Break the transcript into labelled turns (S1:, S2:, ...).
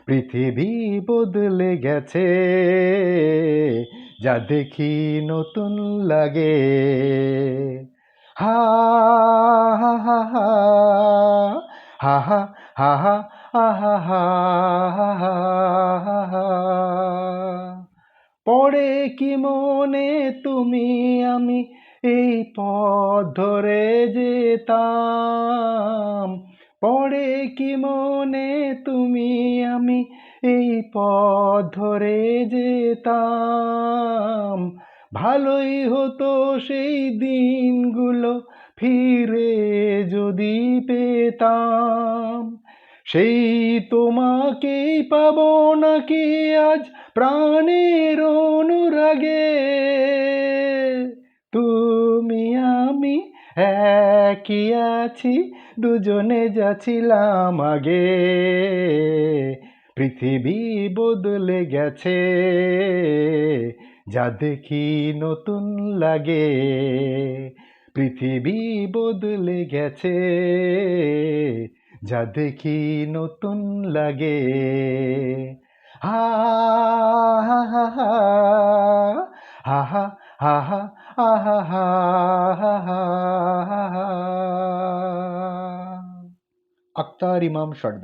S1: পৃথিবী বদলে গেছে, যা দেখি নতুন লাগে। হা হা হা হা হা হা হা হা হা হা হা হা হা। পড়ে কি মনে তুমি আমি এই পথ ধরে যেতাম, পড়ে কি মনে তুমি আমি এই পথ ধরে যেতাম। ভালোই হতো সেই দিনগুলো ফিরে যদি পেতাম। সেই তোমাকেই পাবো নাকি আজ প্রাণের অনুরাগে। তুমি আমি একই আছি, দুজনে যাচ্ছিলাম আগে। পৃথিবী বদলে গেছে, যা দেখি নতুন লাগে। পৃথিবী বদলে গেছে, যা দেখি নতুন লাগে। হা হা হা হা হা হা হা হা হা হা হা হা। আক্তার ইমাম সর্দার।